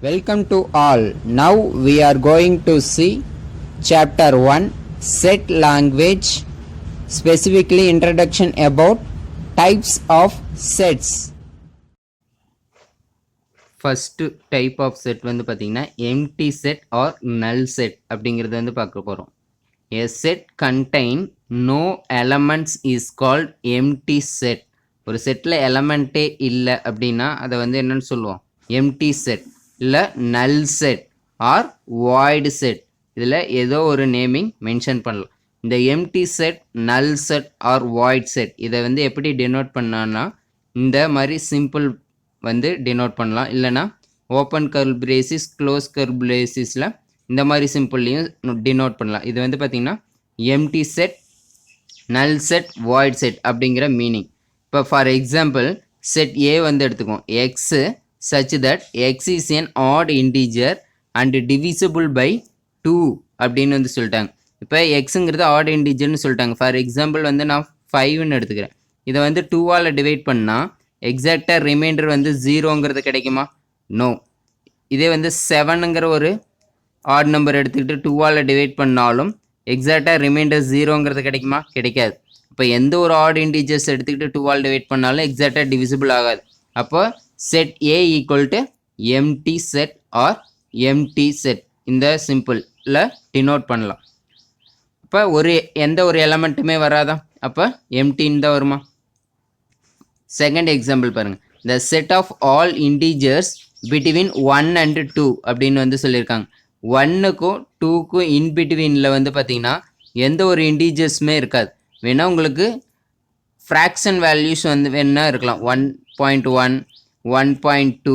Welcome to all. Now we are going to see chapter 1 set language, specifically introduction about types of sets. First type of set வந்து பாத்தீங்கன்னா empty set or null set அப்படிங்கிறது வந்து பார்க்க போறோம். A set contain no elements is called empty set. ஒரு செட்ல எலமெண்ட்டே இல்லை அப்படின்னா அதை வந்து என்னன்னு சொல்லுவோம், empty set இல்லை null set or void set. இதில் ஏதோ ஒரு நேமிங் மென்ஷன் பண்ணலாம். இந்த empty set, null set or void set இதை வந்து எப்படி டினோட் பண்ணான்னா இந்த மாதிரி சிம்பிள் வந்து டினோட் பண்ணலாம். இல்லைனா open curl braces, close curl பிரேசிஸில் இந்த மாதிரி சிம்பிள்லையும் டினோட் பண்ணலாம். இது வந்து பார்த்திங்கன்னா empty set, null set, void set அப்படிங்கிற மீனிங். இப்போ ஃபார் எக்ஸாம்பிள் செட் ஏ வந்து எடுத்துக்குவோம். X such that x is an odd integer and divisible by 2 அப்படின்னு வந்து சொல்லிட்டாங்க. இப்போ எக்ஸுங்கிறது ஆட் இன்டிஜர்னு சொல்லிட்டாங்க. ஃபார் எக்ஸாம்பிள் வந்து நான் 5ன்னு எடுத்துக்கிறேன். இதை வந்து 2ஆல் டிவைட் பண்ணால் எக்ஸாக்டாக ரிமைண்டர் வந்து 0ங்கிறது கிடைக்குமா? நோ. இதே வந்து 7ங்கிற ஒரு ஆட் நம்பர் எடுத்துக்கிட்டு 2ஆல் டிவைட் பண்ணாலும் எக்ஸாக்டாக ரிமைண்டர் 0ங்கிறது கிடைக்குமா? கிடைக்காது. இப்போ எந்த ஒரு ஆட் இன்டிஜர்ஸ் எடுத்துக்கிட்டு 2ஆல் டிவைட் பண்ணாலும் எக்ஸாக்டாக டிவிசிபிள் ஆகாது. அப்போ set A equal to empty set or empty set இந்த சிம்பிளில் டினோட் பண்ணலாம். இப்போ எந்த ஒரு எலமெண்ட்டுமே வராதா? அப்போ எம்டின்னு தான் வருமா? செகண்ட் எக்ஸாம்பிள் பாருங்கள். The set of all integers between 1 and 2 அப்படின்னு வந்து சொல்லியிருக்காங்க. 1க்கும் 2க்கும் இன்பிட்வீனில் வந்து பார்த்திங்கன்னா எந்த ஒரு இன்டீஜர்ஸுமே இருக்காது. வேணால் உங்களுக்கு ஃப்ராக்ஷன் வேல்யூஸ் வந்து வேணா இருக்கலாம். 1.1, 1.2,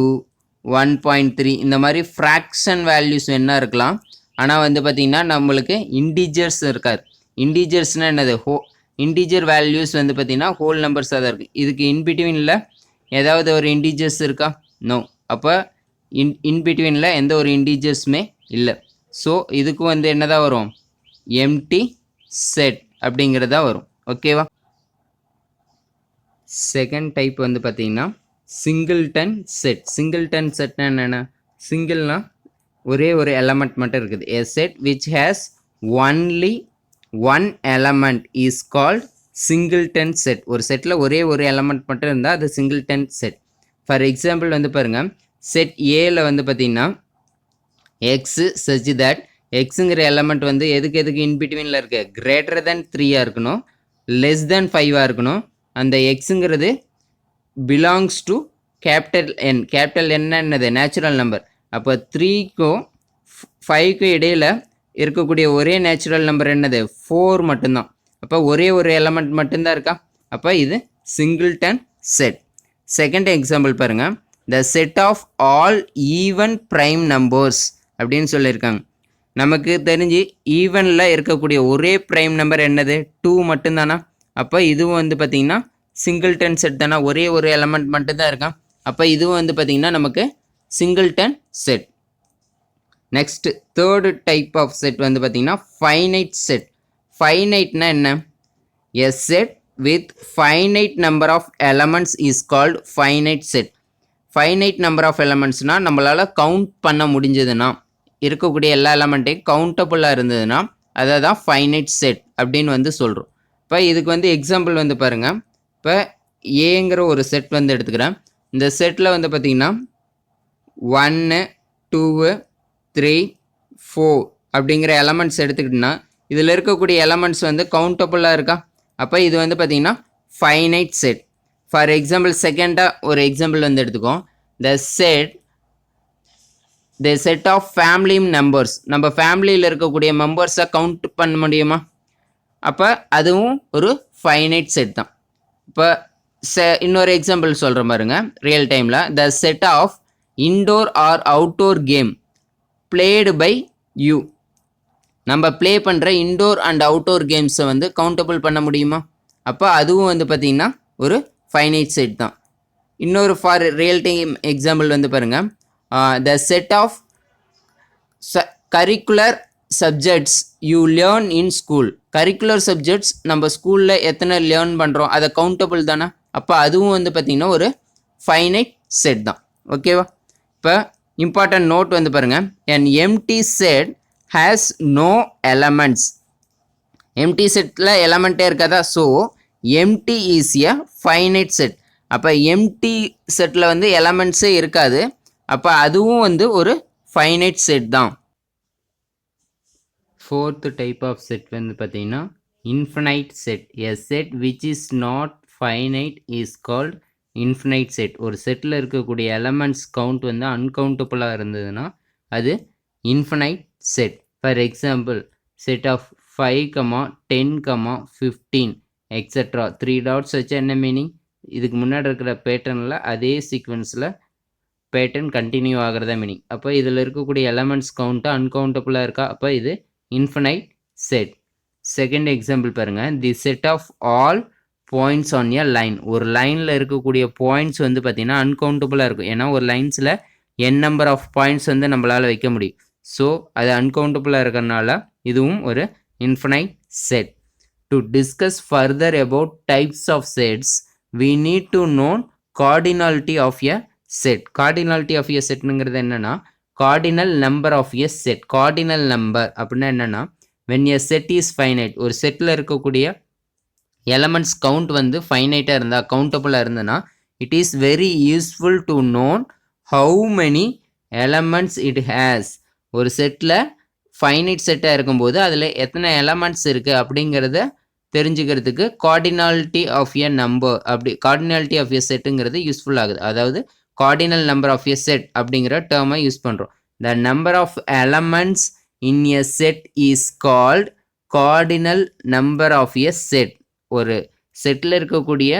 1.3 இந்த மாதிரி ஃப்ராக்ஷன் வேல்யூஸ் வேணா இருக்கலாம். ஆனால் வந்து பார்த்திங்கன்னா நம்மளுக்கு இன்டீஜர்ஸ் இருக்காது. இன்டீஜர்ஸ்னால் என்னது? இன்டீஜர் வேல்யூஸ் வந்து பார்த்திங்கன்னா ஹோல் நம்பர்ஸாக தான் இருக்குது. இதுக்கு இன்பிட்வீனில் ஏதாவது ஒரு இன்டீஜர்ஸ் இருக்கா? நோ. அப்போ இன்பிட்வீனில் எந்த ஒரு இன்டீஜர்ஸுமே இல்லை. ஸோ இதுக்கு வந்து என்ன தான் வரும்? எம்டி செட் அப்படிங்கிறதா வரும். ஓகேவா? செகண்ட் டைப் வந்து பார்த்திங்கன்னா சிங்கிள்டன் செட். சிங்கிள்டன் செட்னா என்னென்ன? சிங்கிள்னா ஒரே ஒரு எலமெண்ட் மட்டும் இருக்குது. A set which has only one element is called singleton set. ஒரு செட்டில் ஒரே ஒரு எலமெண்ட் மட்டும் இருந்தால் அது சிங்கிள்டன் செட். ஃபார் எக்ஸாம்பிள் வந்து பாருங்கள், செட் ஏல வந்து பார்த்திங்கன்னா எக்ஸு such that எக்ஸுங்கிற எலமெண்ட் வந்து எதுக்கு இன்பிட்வீனில் இருக்கு? கிரேட்டர் தென் 3ஆக இருக்கணும், லெஸ் தென் 5ஆக இருக்கணும். அந்த எக்ஸுங்கிறது belongs to capital N. Capital என்னது? Natural number. அப்போ 3க்கும் 5க்கும் இடையில் இருக்கக்கூடிய ஒரே நேச்சுரல் நம்பர் என்னது? 4 மட்டும்தான். அப்போ ஒரே ஒரு எலமெண்ட் மட்டும்தான் இருக்கா? அப்போ இது சிங்கிள்டன் செட். செகண்ட் எக்ஸாம்பிள் பாருங்கள். The set of all even prime numbers அப்படின்னு சொல்லியிருக்காங்க. நமக்கு தெரிஞ்சு ஈவனில் இருக்கக்கூடிய ஒரே ப்ரைம் நம்பர் என்னது? 2 மட்டும்தானா? அப்போ இதுவும் வந்து பார்த்திங்கன்னா சிங்கிள்டன் செட் தானே, ஒரே ஒரு எலமெண்ட் மட்டும்தான் இருக்கான். அப்போ இதுவும் வந்து பார்த்திங்கன்னா நமக்கு singleton set. Next third type of set வந்து பார்த்திங்கன்னா ஃபைனைட் செட். ஃபைனைட்னா என்ன? A set with finite number of elements is called finite set. Finite number of எலமெண்ட்ஸ்னால் நம்மளால் கவுண்ட் பண்ண முடிஞ்சதுன்னா, இருக்கக்கூடிய எல்லா எலமெண்ட்டையும் கவுண்டபுளாக இருந்ததுன்னா அதை தான் ஃபைனைட் செட் அப்படின்னு வந்து சொல்கிறோம். இப்போ இதுக்கு வந்து எக்ஸாம்பிள் வந்து பாருங்கள். இப்போ ஏங்கிற ஒரு செட் வந்து எடுத்துக்கிறேன். இந்த செட்டில் வந்து பார்த்திங்கன்னா 1, 2, 3, 4 அப்படிங்கிற எலமெண்ட்ஸ் எடுத்துக்கிட்டோன்னா இதில் இருக்கக்கூடிய எலமெண்ட்ஸ் வந்து கவுண்டபுளாக இருக்கா? அப்போ இது வந்து பார்த்திங்கன்னா ஃபைனைட் செட். ஃபார் எக்ஸாம்பிள் செகண்டாக ஒரு எக்ஸாம்பிள் வந்து எடுத்துக்கோம். The set of family numbers. நம்ம ஃபேமிலியில் இருக்கக்கூடிய மெம்பர்ஸை கவுண்ட் பண்ண முடியுமா? அப்போ அதுவும் ஒரு ஃபைனைட் செட் தான். இப்போ இன்னொரு எக்ஸாம்பிள் சொல்கிறேன் பாருங்க. ரியல் டைமில் the set of indoor or outdoor game played by you. நம்ம ப்ளே பண்ணுற இன்டோர் அண்ட் அவுட்டோர் கேம்ஸை வந்து கவுண்டபிள் பண்ண முடியுமா? அப்போ அதுவும் வந்து பார்த்திங்கன்னா ஒரு ஃபைனைட் செட் தான். இன்னொரு ஃபார் ரியல் டைம் எக்ஸாம்பிள் வந்து பாருங்கள். The set of curricular subjects you learn in school. Curricular subjects நம்ம ஸ்கூலில் எத்தனை லேர்ன் பண்ணுறோம் அதை கவுண்டபிள் தானே. அப்போ அதுவும் வந்து பார்த்திங்கன்னா ஒரு ஃபைனைட் செட் தான். ஓகேவா? இப்போ இம்பார்ட்டன்ட் நோட் வந்து பாருங்க, an empty set has no elements. empty setல எலமெண்ட்டே இருக்காதா, so empty is a finite set. அப்போ empty செட்டில் வந்து எலமெண்ட்ஸே இருக்காது, அப்போ அதுவும் வந்து ஒரு ஃபைனைட் செட் தான். ஃபோர்த் டைப் ஆஃப் செட் வந்து பார்த்தீங்கன்னா infinite set. A set which is not finite is called infinite set. ஒரு செட்டில் இருக்கக்கூடிய எலமெண்ட்ஸ் கவுண்ட் வந்து அன்கவுண்டபுளாக இருந்ததுன்னா அது infinite set. For example, set of 5, 10, 15 etcetera. 3 dots வச்சு என்ன மீனிங், இதுக்கு முன்னாடி இருக்கிற பேட்டர்னில் அதே சீக்வன்ஸில் பேட்டர்ன் கண்டினியூ ஆகிறதா மீனிங். அப்போ இதில் இருக்கக்கூடிய எலமெண்ட்ஸ் கவுண்ட்டு அன்கவுண்டபுளாக இருக்கா, அப்போ இது இன்ஃபினைட் செட். செகண்ட் எக்ஸாம்பிள் பாருங்கள், the set of all points on a line. ஒரு லைனில் இருக்கக்கூடிய பாயிண்ட்ஸ் வந்து பார்த்திங்கன்னா அன்கவுண்டபுளாக இருக்கும். ஏன்னா ஒரு லைன்ஸில் n நம்பர் ஆஃப் பாயிண்ட்ஸ் வந்து நம்மளால் வைக்க முடியும். ஸோ அது அன்கவுண்டபுளாக இருக்கிறதுனால இதுவும் ஒரு infinite set. To discuss further about types of sets, we need to know cardinality of a set. Cardinality of a setங்கிறது என்னன்னா cardinal number of a set. cardinal number அப்படின்னா என்னன்னா when a set is finite, ஒரு செட்டில் இருக்கக்கூடிய elements count வந்து ஃபைனைட்டாக இருந்தால், கவுண்டபுளாக இருந்ததுன்னா, it is very useful to know how many elements it has. ஒரு செட்டில் ஃபைனைட் செட்டாக இருக்கும்போது அதில் எத்தனை எலமெண்ட்ஸ் இருக்குது அப்படிங்கிறத தெரிஞ்சுக்கிறதுக்கு கார்டினாலிட்டி ஆஃப் எ நம்பர், அப்படி கார்டினாலிட்டி ஆஃப் எ செட்டுங்கிறது யூஸ்ஃபுல் ஆகுது. அதாவது cardinal number of a set அப்படிங்கிற டேர்மை யூஸ் பண்ணுறோம். The number of elements in a set is called cardinal number of a set. ஒரு செட்டில் இருக்கக்கூடிய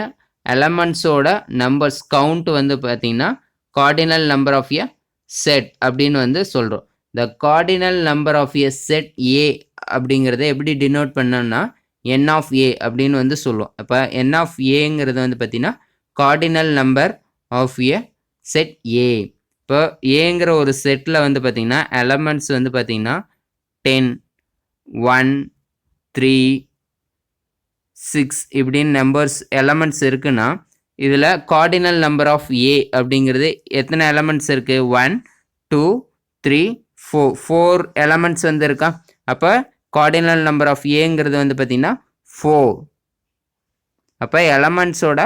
எலமெண்ட்ஸோட நம்பர்ஸ் கவுண்ட் வந்து பார்த்திங்கன்னா cardinal number of a set அப்படின்னு வந்து சொல்கிறோம். The cardinal number of a set ஏ அப்படிங்கிறத எப்படி டினோட் பண்ணோம்னா என் ஆஃப் ஏ அப்படின்னு வந்து சொல்லுவோம். அப்போ என் ஆஃப் ஏங்கிறது வந்து பார்த்திங்கன்னா cardinal number of a set A. இப்போ ஏங்கிற ஒரு செட்டில் வந்து பார்த்திங்கன்னா எலமெண்ட்ஸ் வந்து பார்த்திங்கன்னா 10, 1, 3, 6 இப்படின்னு நம்பர்ஸ் எலமெண்ட்ஸ் இருக்குன்னா இதில் கார்டினல் நம்பர் ஆஃப் ஏ அப்படிங்கிறது எத்தனை எலமெண்ட்ஸ் இருக்குது, 1, 2, 3, 4 எலமெண்ட்ஸ் வந்து இருக்கா. அப்போ கார்டினல் நம்பர் ஆஃப் ஏங்கிறது வந்து பார்த்திங்கன்னா 4. அப்போ எலமெண்ட்ஸோட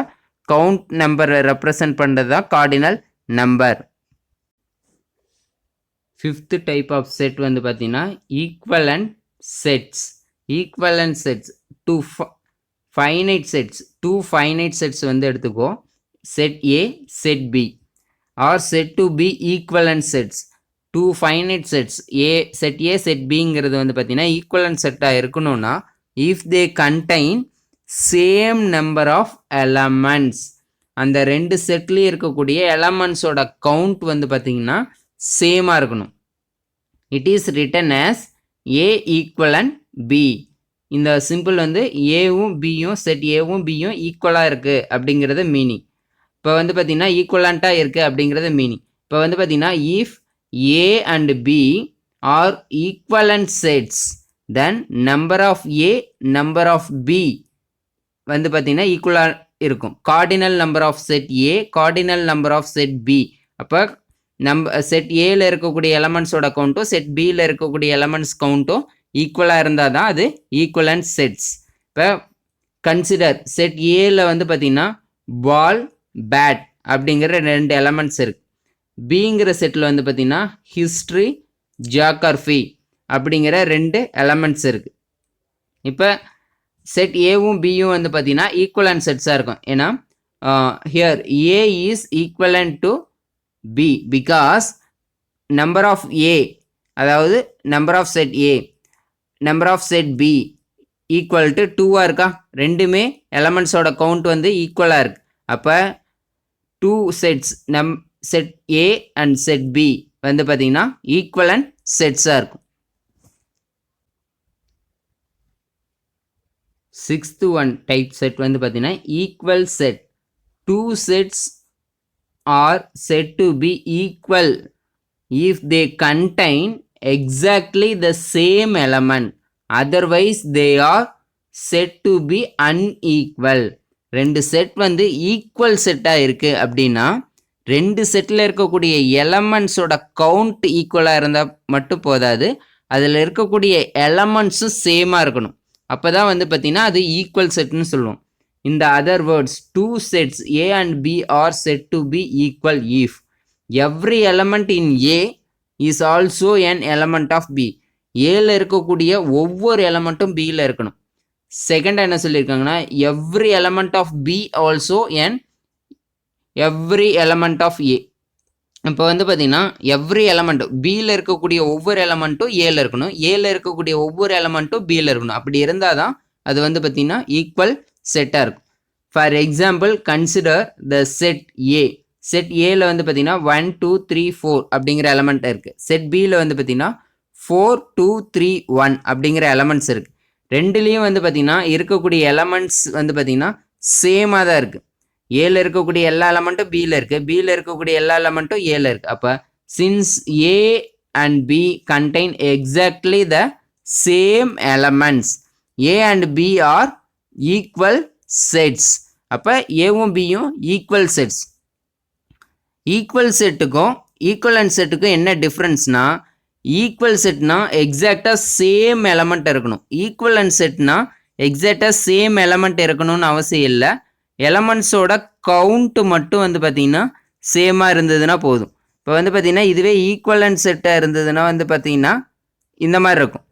கவுண்ட் நம்பரை ரெப்ரசன்ட் பண்ணுறது தான் cardinal number. Fifth type of set வந்து பார்த்திங்கன்னா equivalent sets. Equivalent sets two finite sets. 2 finite sets வந்து எடுத்துக்கோ. Set A, set B are said to be equivalent sets. 2 finite sets set A set பிங்கிறது வந்து பார்த்திங்கன்னா equivalent செட்டாக இருக்கணும்னா if they contain same number of elements, அந்த 2 செட்லேயும் இருக்கக்கூடிய எலமெண்ட்ஸோட count வந்து பார்த்திங்கன்னா சேமாக இருக்கணும். It is written as A equivalent B. இந்த சிம்பிள் வந்து ஏவும் பியும் செட் ஏவும் பியும் ஈக்குவலாக இருக்குது அப்படிங்கிறது மீனிங். இப்போ வந்து பார்த்திங்கன்னா ஈக்குவலண்ட்டாக இருக்குது அப்படிங்கிறது மீனிங். இப்போ வந்து பார்த்திங்கன்னா if A and B are equivalent sets, then number of A, number of B வந்து பார்த்தீங்கன்னா ஈக்குவலாக இருக்கும். Cardinal number of set A, cardinal number of set B. அப்போ செட் ஏல இருக்கக்கூடிய எலமெண்ட்ஸோட கவுண்ட்டும் செட் பியில் இருக்கக்கூடிய எலமெண்ட்ஸ் கவுண்ட்டும் ஈக்குவலாக இருந்தால் தான் அது ஈக்குவலண்ட் செட்ஸ். இப்போ கன்சிடர் செட் ஏல வந்து பார்த்திங்கன்னா பால், பேட் அப்படிங்கிற 2 எலமெண்ட்ஸ் இருக்குது. பிங்கிற செட்டில் வந்து பார்த்திங்கன்னா ஹிஸ்ட்ரி, ஜியாகிரஃபி அப்படிங்கிற 2 எலமெண்ட்ஸ் இருக்குது. இப்போ செட் ஏவும் பியும் வந்து பார்த்திங்கன்னா ஈக்குவலண்ட் செட்ஸாக இருக்கும். ஏன்னா here A is equivalent to B because number of A, அதாவது number of set A, number of set B equal to 2ஆக இருக்கா. ரெண்டுமே எலமெண்ட்ஸோட கவுண்ட் வந்து ஈக்குவலாக இருக்குது. அப்போ 2 sets set A and set B வந்து பார்த்தீங்கன்னா ஈக்குவலண்ட் செட்ஸாக இருக்கும். 6th ஒன் டைப் செட் வந்து பார்த்தீங்கன்னா equal set. 2 sets are said to be equal if they contain exactly the same element, otherwise they are said to be unequal. 2 set வந்து equal செட்டாக இருக்குது அப்படின்னா 2 செட்டில் இருக்கக்கூடிய எலமெண்ட்ஸோட கவுண்ட் ஈக்குவலாக இருந்தால் மட்டும் போதாது, அதில் இருக்கக்கூடிய எலமெண்ட்ஸும் சேமாக இருக்கணும். அப்போ தான் வந்து பார்த்திங்கன்னா அது ஈக்குவல் செட்னு சொல்லுவோம். In the other words, two sets A and B are said to be equal if every element in A is also an element of B. Aல இருக்கக்கூடிய ஒவ்வொரு எலமெண்ட்டும் Bல இருக்கணும். செகண்ட் என்ன சொல்லியிருக்காங்கன்னா every element of B also an every element of A. இப்போ வந்து பார்த்தீங்கன்னா every element பியில் இருக்கக்கூடிய ஒவ்வொரு எலமெண்ட்டும் ஏல இருக்கணும், ஏல இருக்கக்கூடிய ஒவ்வொரு எலமெண்ட்டும் பியில் இருக்கணும். அப்படி இருந்தால் தான் அது வந்து பார்த்தீங்கன்னா ஈக்குவல் செட்டாக இருக்கும். For example consider the set A. Set ஏல வந்து பார்த்தீங்கன்னா 1 2 3 4 அப்படிங்கிற எலமெண்ட் இருக்குது. செட் பியில் வந்து பார்த்தீங்கன்னா 4 2 3 1 அப்படிங்கிற எலமெண்ட்ஸ் இருக்குது. ரெண்டுலேயும் வந்து பார்த்தீங்கன்னா இருக்கக்கூடிய எலமெண்ட்ஸ் வந்து பார்த்தீங்கன்னா சேமாக தான் இருக்குது. ஏல இருக்கக்கூடிய எல்லா எலமெண்ட்டும் பியில் இருக்குது, பியில் இருக்கக்கூடிய எல்லா எலமெண்ட்டும் ஏல இருக்குது. அப்போ since A and B contain exactly the same elements, A and B are equal sets. அப்போ ஏவும் பியும் ஈக்குவல் செட்ஸ். ஈக்குவல் செட்டுக்கும் ஈக்குவலன்ட் செட்டுக்கும் என்ன டிஃப்ரென்ஸ்னா, ஈக்குவல் செட்னா எக்ஸாக்டாக சேம் எலமெண்ட் இருக்கணும், ஈக்குவலன்ட் செட்னா எக்ஸாக்டாக சேம் எலமெண்ட் இருக்கணும்னு அவசியம் இல்லை. எலமெண்ட்ஸோட கவுண்ட்டு மட்டும் வந்து பார்த்திங்கன்னா சேமாக இருந்ததுன்னா போதும். இப்போ வந்து பார்த்திங்கன்னா இதுவே ஈக்குவலன்ட் செட்டாக இருந்ததுன்னா வந்து பார்த்திங்கன்னா இந்த மாதிரி இருக்கும்.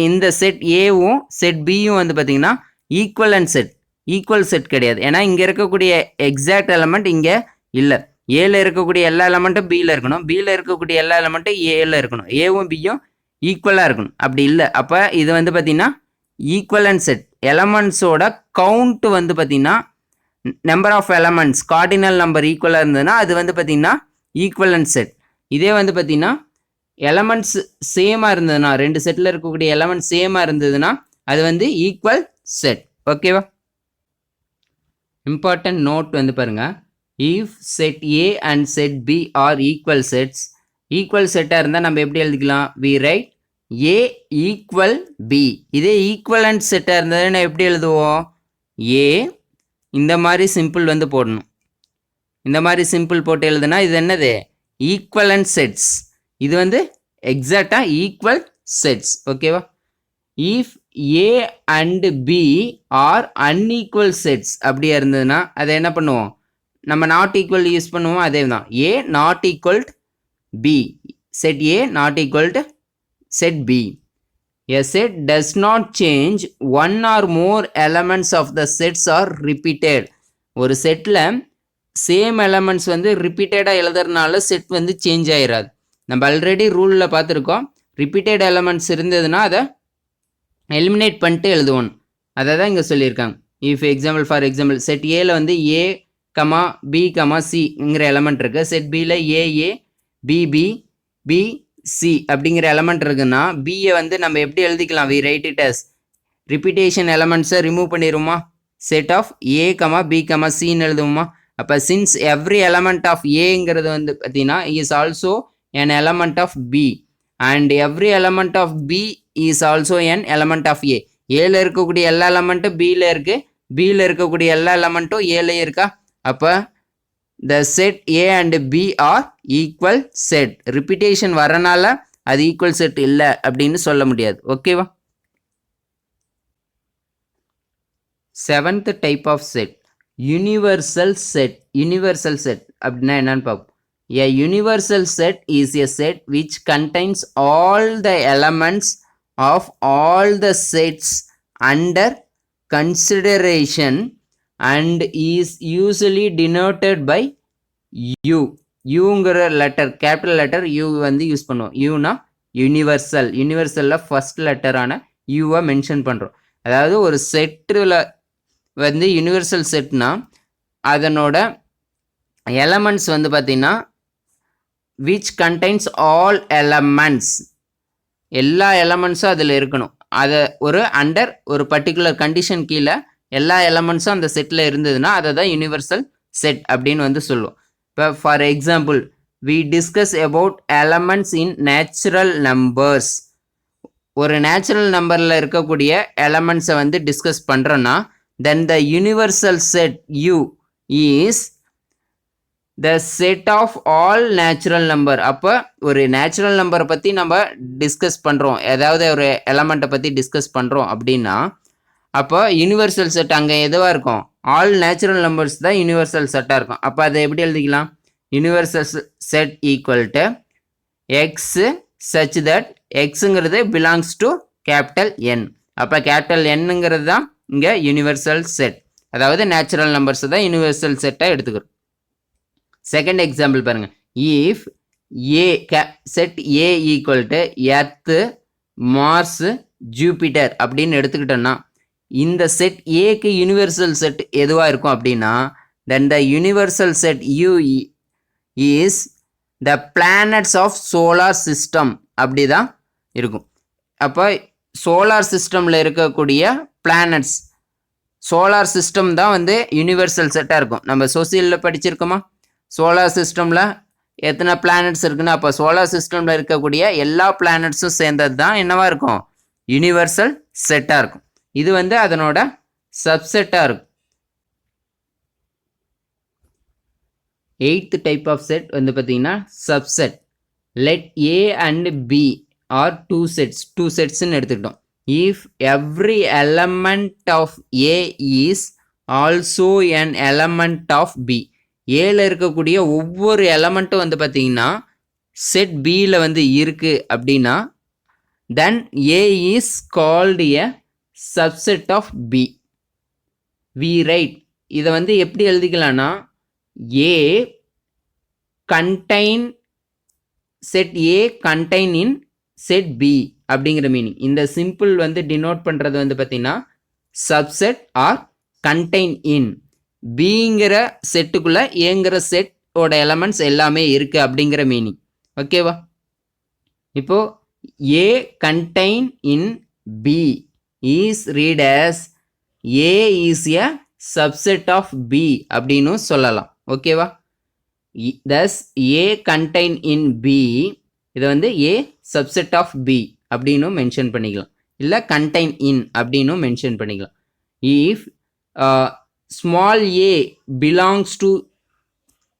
இந்த செட் ஏவும் செட் பியும் வந்து பார்த்திங்கன்னா ஈக்குவலன்ட் செட், ஈக்குவல் செட் கிடையாது. ஏன்னா இங்கே இருக்கக்கூடிய எக்ஸாக்ட் எலமெண்ட் இங்கே இல்லை. ஏல இருக்கக்கூடிய எல்லா எலமெண்ட்டும் பியில் இருக்கணும், பியில் இருக்கக்கூடிய எல்லா எலமெண்ட்டும் ஏல இருக்கணும், ஏவும் பியும் ஈக்குவலாக இருக்கணும். அப்படி இல்லை. அப்போ இது வந்து பார்த்திங்கன்னா ஈக்குவலன்ட் செட். எலமெண்ட்ஸோட கவுண்ட்டு வந்து பார்த்திங்கன்னா number of elements cardinal number ஈக்குவலாக இருந்ததுன்னா அது வந்து பார்த்திங்கன்னா ஈக்குவலன்ட் செட். இதே வந்து பார்த்திங்கன்னா எலமெண்ட்ஸ் சேமாக இருந்ததுன்னா, ரெண்டு செட்டில் இருக்கக்கூடிய எலமெண்ட்ஸ் சேமாக இருந்ததுன்னா அது வந்து ஈக்குவல் செட். ஓகேவா? இம்பார்ட்டன்ட் நோட் வந்து பாருங்கள், if set A and set B are equal sets, equal செட்டாக இருந்தால் நம்ம எப்படி எழுதிக்கலாம்? We write A equal B. இதே ஈக்குவலன்ட் செட்டாக இருந்ததுன்னா எப்படி எழுதுவோம்? ஏ இந்த மாதிரி சிம்பிள் வந்து போடணும். இந்த மாதிரி சிம்பிள் போட்டு எழுதுனா இது என்னது? Equivalent sets. இது வந்து எக்ஸாக்டாக ஈக்குவல் செட்ஸ். ஓகேவா? If A and B are unequal sets அப்படியே இருந்ததுன்னா அதை என்ன பண்ணுவோம்? நம்ம நாட் ஈக்குவல் யூஸ் பண்ணுவோம். அதே தான் A not equalled B, set A not equalled set B. A set does not change one or more elements of the sets are repeated. ஒரு செட்டில் சேம் எலமெண்ட்ஸ் வந்து ரிப்பீட்டடாக எழுதுறதுனால செட் வந்து change ஆகிடாது. நம்ம already ரூலில் பார்த்துருக்கோம், repeated elements இருந்ததுன்னா அதை eliminate பண்ணிட்டு எழுதுவோம். அதை தான் இங்கே சொல்லியிருக்காங்க. If example for example set ஏல வந்து ஏ கமா பி கமா சிங்கிற எலமெண்ட் இருக்குது. செட் பியில் ஏஏ பிபி பி சி அப்படிங்கிற எலமெண்ட் இருக்குன்னா பியை வந்து நம்ம எப்படி எழுதிக்கலாம்? We write it as repetition எலமெண்ட்ஸை ரிமூவ் பண்ணிடுவோமா? Set of A comma B comma சின்னு எழுதுவோமா? அப்போ சின்ஸ் எவ்ரி எலமெண்ட் ஆஃப் ஏங்கிறது வந்து பார்த்தீங்கன்னா is also an element of B and every element of B is also an element of A. ஏல இருக்கக்கூடிய எல்லா எலமெண்ட்டும் பியில் இருக்குது, பியில் இருக்கக்கூடிய எல்லா எலமெண்ட்டும் ஏல இருக்கா? அப்போ the set A and B are equal set. Repetition வரனால அது ஈக்குவல் செட் இல்லை அப்படின்னு சொல்ல முடியாது. ஓகேவா? Seventh type of set universal set. Universal set அப்படின்னா என்னன்னு பார்ப்போம். A universal set is a set which contains all the elements of all the sets under consideration and is usually denoted by U. யூங்கிற letter, capital letter U வந்து use பண்ணுவோம். யூனா universal, யூனிவர்சலில் first லெட்டரான யூவை மென்ஷன் பண்ணுறோம். அதாவது ஒரு செட்டில் வந்து யூனிவர்சல் செட்னா அதனோட எலமெண்ட்ஸ் வந்து பார்த்திங்கன்னா which contains all elements, எல்லா எலமெண்ட்ஸும் அதில் இருக்கணும். அதை ஒரு அண்டர் ஒரு பர்டிகுலர் கண்டிஷன் கீழே எல்லா எலமெண்ட்ஸும் அந்த செட்டில் இருந்ததுன்னா அதை தான் யூனிவர்சல் செட் அப்படின்னு வந்து சொல்லுவோம். இப்போ for example we discuss about elements in natural numbers. ஒரு நேச்சுரல் நம்பரில் இருக்கக்கூடிய எலமெண்ட்ஸை வந்து டிஸ்கஸ் பண்ணுறோன்னா then the universal set U is the set of all natural number. அப்போ ஒரு நேச்சுரல் நம்பரை பற்றி நம்ம டிஸ்கஸ் பண்ணுறோம், ஏதாவது ஒரு எலமெண்ட்டை பற்றி டிஸ்கஸ் பண்ணுறோம் அப்படின்னா அப்போ யூனிவர்சல் செட் அங்கே எதுவாக இருக்கும், ஆல் நேச்சுரல் நம்பர்ஸ் தான் யூனிவர்சல் செட்டாக இருக்கும். அப்போ அதை எப்படி எழுதிக்கலாம், universal set equal to X such that எக்ஸுங்கிறது பிலாங்ஸ் டு கேபிட்டல் என். அப்போ கேபிட்டல் என்னங்கிறது தான் இங்கே யூனிவர்சல் செட், அதாவது நேச்சுரல் நம்பர்ஸ் தான் யூனிவர்சல் செட்டாக எடுத்துக்கிறோம். செகண்ட் எக்ஸாம்பிள் பாருங்கள். If A set A equal to Earth Mars Jupiter அப்படின்னு எடுத்துக்கிட்டோன்னா இந்த செட் ஏக்கு யூனிவர்சல் செட் எதுவாக இருக்கும் அப்படின்னா then the universal set U is the planets of solar system அப்படி தான் இருக்கும். அப்போ சோலார் சிஸ்டமில் இருக்கக்கூடிய பிளானட்ஸ், சோலார் சிஸ்டம் தான் வந்து யூனிவர்சல் செட்டாக இருக்கும். நம்ம சோசியலில் படிச்சிருக்கோமா, சோலார் சிஸ்டமில் எத்தனை பிளானட்ஸ் இருக்குன்னா அப்போ சோலார் சிஸ்டமில் இருக்கக்கூடிய எல்லா பிளானட்ஸும் சேர்ந்தது தான் என்னவாக இருக்கும், யூனிவர்சல் செட்டாக இருக்கும். இது வந்து அதனோட சப்செட்டாக இருக்கும். எய்த் டைப் ஆஃப் செட் வந்து பார்த்தீங்கன்னா subset. Let A and B are two செட்ஸ்ன்னு எடுத்துக்கிட்டோம். If every element of A is also an element of B, ஏல இருக்கக்கூடிய ஒவ்வொரு எலமெண்ட்டும் வந்து பார்த்தீங்கன்னா செட் பியில் வந்து இருக்குது அப்படின்னா then A is called a subset of B. We write இதை வந்து எப்படி எழுதிக்கலாம்னா A contain set A contain in set B அப்படிங்கிற மீனிங். இந்த சிம்பிள் வந்து டினோட் பண்ணுறது வந்து பார்த்தீங்கன்னா சப்செட் ஆர் கண்டைன் இன் பிங்கிற செட்டுக்குள்ளே ஏங்கிற செட்டோட எலமெண்ட்ஸ் எல்லாமே இருக்குது அப்படிங்கிற மீனிங். ஓகேவா? இப்போது A contain in B is read as A is a subset of B அப்படின்னு சொல்லலாம். ஓகேவா? thus A contain in B, இதை வந்து A subset of B அப்படின்னு மென்ஷன் பண்ணிக்கலாம், இல்லை contain in அப்படின்னு மென்ஷன் பண்ணிக்கலாம். if small a belongs to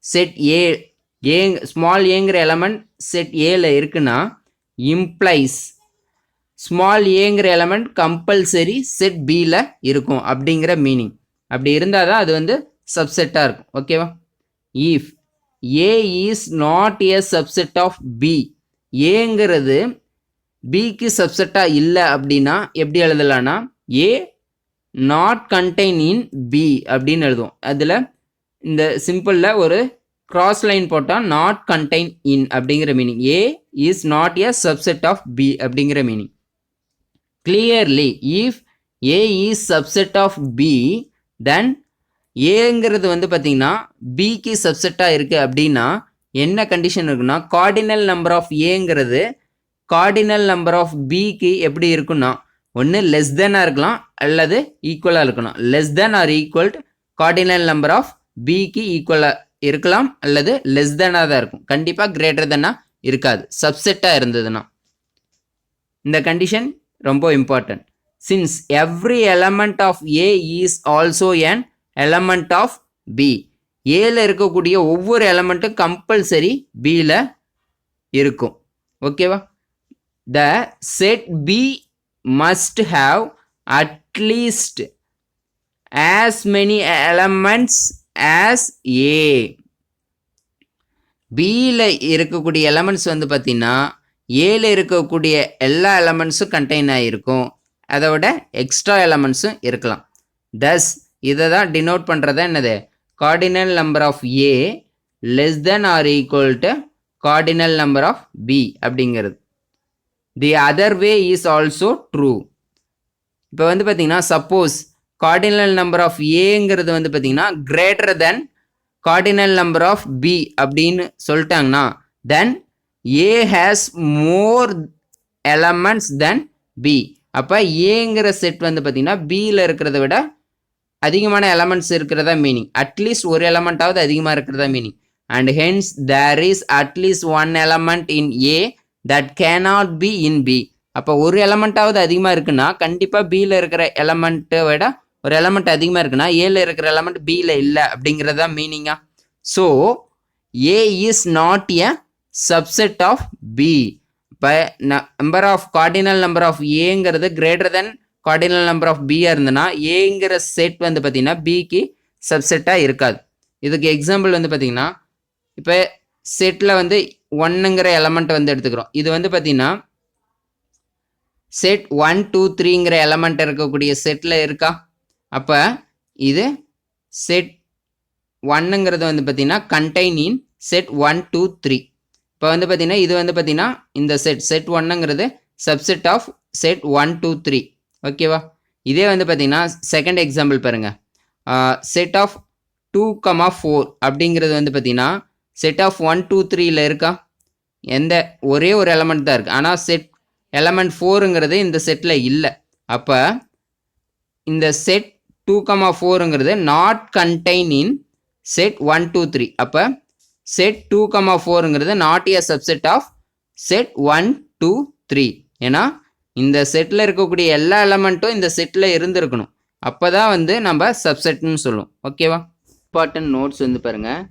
set A, small aங்கிற எலமெண்ட் செட் ஏல இருக்குன்னா implies ஸ்மால் ஏங்கிற எலமெண்ட் கம்பல்சரி செட் பியில் இருக்கும் அப்படிங்கிற மீனிங். அப்படி இருந்தால் தான் அது வந்து சப்செட்டாக இருக்கும். ஓகேவா? If A is not a subset of B, ஏங்கிறது பிக்கு சப்செட்டாக இல்லை அப்படின்னா எப்படி எழுதலான்னா A not contain in B அப்படின்னு எழுதுவோம். அதில் இந்த சிம்பிளில் ஒரு கிராஸ் லைன் போட்டால் நாட் கண்டெயின் இன் அப்படிங்கிற meaning, A is not a subset of B அப்படிங்கிற meaning. clearly if A is subset of B then ஏங்கிறது வந்து பார்த்தீங்கன்னா பிக்கு சப்செட்டாக இருக்குது அப்படின்னா என்ன கண்டிஷன் இருக்குன்னா கார்டினல் நம்பர் ஆஃப் ஏங்கிறது கார்டினல் நம்பர் ஆஃப் பிக்கு எப்படி இருக்குன்னா ஒன்று லெஸ் தெனாக இருக்கலாம் அல்லது ஈக்குவலாக இருக்கணும். Less than or equal cardinal number of பிக்கு ஈக்குவலாக இருக்கலாம் அல்லது லெஸ் தெனாக தான் இருக்கும், கண்டிப்பாக கிரேட்டர் தென்னாக இருக்காது சப்செட்டாக இருந்ததுன்னா. இந்த கண்டிஷன் ரொம்ப important. Since every element of A is also an element of B, ஏல இருக்கக்கூடிய ஒவ்வொரு எலமெண்ட்டும் கம்பல்சரி பியில் இருக்கும். ஓகேவா? The set B must have at least as many elements as A. பியில் இருக்கக்கூடிய எலமெண்ட்ஸ் வந்து பார்த்தீங்கன்னா ஏல இருக்கக்கூடிய எல்லா எலமெண்ட்ஸும் கண்டெயின் ஆகிருக்கும், அதோட எக்ஸ்ட்ரா எலமெண்ட்ஸும் இருக்கலாம். தஸ் இதை தான் டினோட் பண்ணுறது என்னது, cardinal number of A less than or equal to cardinal number of B அப்படிங்கிறது. The other way is also true. இப்போ வந்து பார்த்தீங்கன்னா சப்போஸ் கார்டினல் நம்பர் ஆஃப் ஏங்கிறது வந்து பார்த்தீங்கன்னா greater than cardinal number of B அப்படின்னு சொல்லிட்டாங்கன்னா தென் A has more elements than B. அப்போ ஏங்கிற செட் வந்து பார்த்தீங்கன்னா பியில் இருக்கிறத விட அதிகமான எலமெண்ட்ஸ் இருக்கிறதா மீனிங், அட்லீஸ்ட் ஒரு எலமெண்ட்டாவது அதிகமாக இருக்கிறதா meaning. And hence there is at least one element in A that cannot be in B. அப்போ ஒரு எலமெண்ட்டாவது அதிகமாக இருக்குன்னா கண்டிப்பாக பியில் இருக்கிற எலமெண்ட்டை விட ஒரு எலமெண்ட் அதிகமாக இருக்குன்னா ஏல இருக்கிற எலமெண்ட் பியில் இல்லை அப்படிங்கிறதா மீனிங்கா. So A is not a subset of B. இப்போ number of cardinal number of ஏங்கிறது greater than cardinal number of பியாக இருந்ததுன்னா ஏங்கிற செட் வந்து பார்த்தீங்கன்னா பிக்கு சப்செட்டாக இருக்காது. இதுக்கு எக்ஸாம்பிள் வந்து பார்த்தீங்கன்னா இப்போ செட்டில் வந்து ஒன்னுங்கிற எலமெண்ட் வந்து எடுத்துக்கிறோம். இது வந்து பார்த்தீங்கன்னா செட் 1 2 3ங்கிற எலமெண்ட் இருக்கக்கூடிய செட்டில் இருக்கா? அப்போ இது செட் ஒன்னுங்கிறது வந்து பார்த்தீங்கன்னா கண்டெய்ன் இன் செட் 1 2 3. இப்போ வந்து பார்த்தீங்கன்னா இது வந்து பார்த்தீங்கன்னா இந்த செட் ஒன்னுங்கிறது சப்செட் ஆஃப் செட் 1 2 3. ஓகேவா? இதே வந்து பார்த்தீங்கன்னா செகண்ட் எக்ஸாம்பிள் பாருங்கள். செட் ஆஃப் 2 4 அப்படிங்கிறது வந்து பார்த்தீங்கன்னா செட் ஆஃப் 1 2 3ல இருக்கா? ஒரே ஒரு எலமெண்ட் தான் இருக்குது. ஆனால் செட் எலமெண்ட் 4ங்கிறது இந்த செட்டில் இல்லை. அப்போ இந்த செட் 2 4ங்கிறது நாட் கண்டெய்ன் இன் செட் 1 2 3. அப்போ செட் 2 4ங்கிறது not a subset of set 1 2 3. ஏன்னா இந்த செட்டில் இருக்கக்கூடிய எல்லா எலமெண்ட்டும் இந்த செட்டில் இருந்திருக்கணும். அப்போ தான் வந்து நம்ம சப்செட்னு சொல்லுவோம். ஓகேவா? இம்பார்ட்டன்ட் நோட்ஸ் வந்து பாருங்கள்.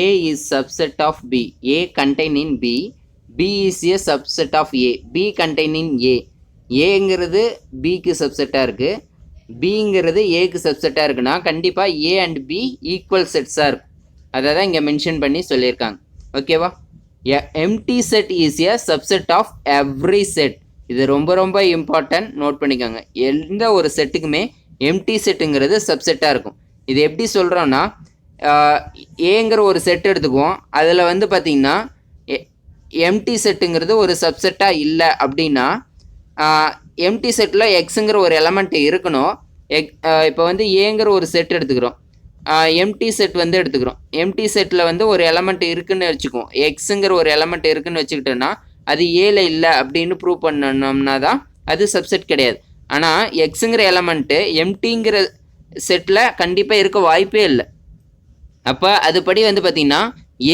A is subset of B. A contain in B. B is a subset of A. B contain in A. ஏங்கிறது பிக்கு சப்செட்டாக இருக்குது, பிங்கிறது ஏக்கு சப்செட்டாக இருக்குன்னா கண்டிப்பாக ஏ அண்ட் பி ஈக்குவல் செட்ஸாக இருக்கும். அதை தான் இங்கே மென்ஷன் பண்ணி சொல்லியிருக்காங்க. ஓகேவா? Empty set is a subset of every set. இது ரொம்ப ரொம்ப இம்பார்ட்டன்ட், நோட் பண்ணிக்கோங்க. எந்த ஒரு செட்டுக்குமே எம்டி செட்டுங்கிறது சப்செட்டாக இருக்கும். இது எப்படி சொல்கிறோன்னா ஏங்கிற ஒரு செட் எடுத்துக்குவோம். அதில் வந்து பார்த்திங்கன்னா எம்டி செட்டுங்கிறது ஒரு சப்செட்டாக இல்லை அப்படின்னா எம்டி செட்டில் எக்ஸுங்கிற ஒரு எலமெண்ட் இருக்கணும். இப்போ வந்து ஏங்கிற ஒரு செட் எடுத்துக்கிறோம், எம்டி செட் வந்து எடுத்துக்கிறோம். எம்டி செட்டில் வந்து ஒரு எலமெண்ட் இருக்குதுன்னு வச்சுக்குவோம், எக்ஸுங்கிற ஒரு எலமெண்ட் இருக்குதுன்னு வச்சுக்கிட்டோன்னா அது ஏல இல்லை அப்படின்னு ப்ரூவ் பண்ணணும்னா தான் அது சப்செட் கிடையாது. ஆனால் எக்ஸுங்கிற எலமெண்ட்டு எம்டிங்கிற செட்டில் கண்டிப்பாக இருக்க வாய்ப்பே இல்லை. அப்போ அதுபடி வந்து பார்த்திங்கன்னா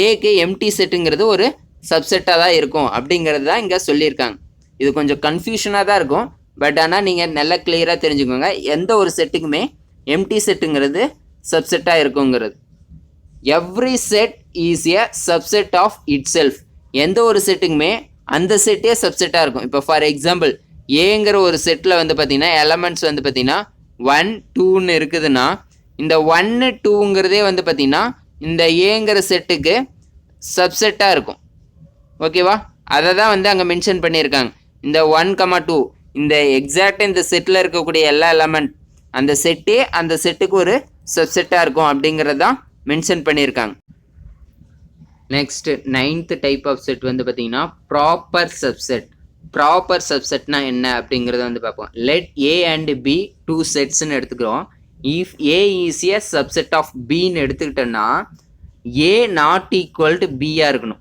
ஏக்கு எம்டி செட்டுங்கிறது ஒரு சப்செட்டாக தான் இருக்கும் அப்படிங்கிறது தான் இங்கே சொல்லியிருக்காங்க. இது கொஞ்சம் கன்ஃபியூஷனாக தான் இருக்கும், பட் ஆனால் நீங்கள் நல்லா கிளியராக தெரிஞ்சுக்கோங்க. எந்த ஒரு செட்டுக்குமே எம்டி செட்டுங்கிறது சப்செட்டாக இருக்குங்கிறது. Every set is a subset of itself. எந்த ஒரு செட்டுக்குமே அந்த செட்டே சப்செட்டாக இருக்கும். இப்போ ஃபார் எக்ஸாம்பிள் ஏங்கிற ஒரு செட்டில் வந்து பார்த்திங்கன்னா எலமெண்ட்ஸ் வந்து பார்த்திங்கன்னா 1 2ன்னு இருக்குதுன்னா இந்த 1 2ங்கிறதே வந்து பார்த்திங்கன்னா இந்த ஏங்கிற செட்டுக்கு சப்செட்டாக இருக்கும். ஓகேவா? அதை தான் வந்து அங்கே மென்ஷன் பண்ணியிருக்காங்க. இந்த 1 2 இந்த எக்ஸாக்டாக இந்த செட்டில் இருக்கக்கூடிய எல்லா எலமெண்ட் அந்த செட்டே அந்த செட்டுக்கு ஒரு சப்செட்டாக இருக்கும் அப்படிங்கிறது தான் மென்ஷன் பண்ணியிருக்காங்க. Next 9th type of set வந்து பார்த்திங்கன்னா ப்ராப்பர் சப்செட். ப்ராப்பர் சப்செட்னா என்ன அப்படிங்கிறத வந்து பார்ப்போம். லெட் ஏ அண்ட் பி 2 செட்ஸ்ன்னு எடுத்துக்கிறோம். If A is a subset of பின்னு எடுத்துக்கிட்டோன்னா ஏ நாட் ஈக்குவல் டு பியாக இருக்கணும்.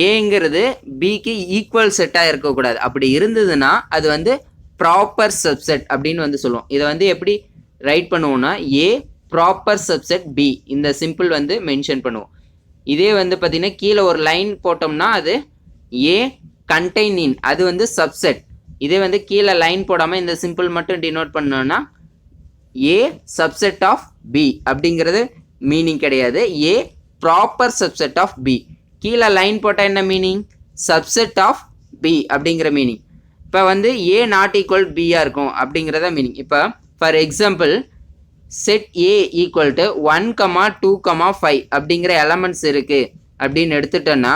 ஏங்கிறது பிக்கு ஈக்குவல் செட்டாக இருக்கக்கூடாது. அப்படி இருந்ததுன்னா அது வந்து ப்ராப்பர் சப்செட் அப்படின்னு வந்து சொல்லுவோம். இதை வந்து எப்படி ரைட் பண்ணுவோம்னா ஏ ப்ராப்பர் சப்செட் பி, இந்த சிம்பிள் வந்து மென்ஷன் பண்ணுவோம். இதே வந்து பார்த்திங்கன்னா கீழே ஒரு லைன் போட்டோம்னா அது ஏ கண்டெய்ன் இன், அது வந்து சப்செட். இதே வந்து கீழே லைன் போடாமல் இந்த சிம்பிள் மட்டும் டினோட் பண்ணோன்னா ஏ சப்செட் ஆஃப் பி அப்படிங்கிறது மீனிங் கிடையாது. ஏ ப்ராப்பர் சப்செட் ஆஃப் பி. கீழே லைன் போட்டால் என்ன மீனிங்? சப்செட் ஆஃப் பி அப்படிங்கிற மீனிங். இப்போ வந்து ஏ நாட் ஈக்குவல் பியாக இருக்கும் அப்படிங்கிறத மீனிங். இப்போ for example set A equal to 1 2 5 அப்படிங்கிற எலமெண்ட்ஸ் இருக்குது அப்படின்னு எடுத்துட்டோன்னா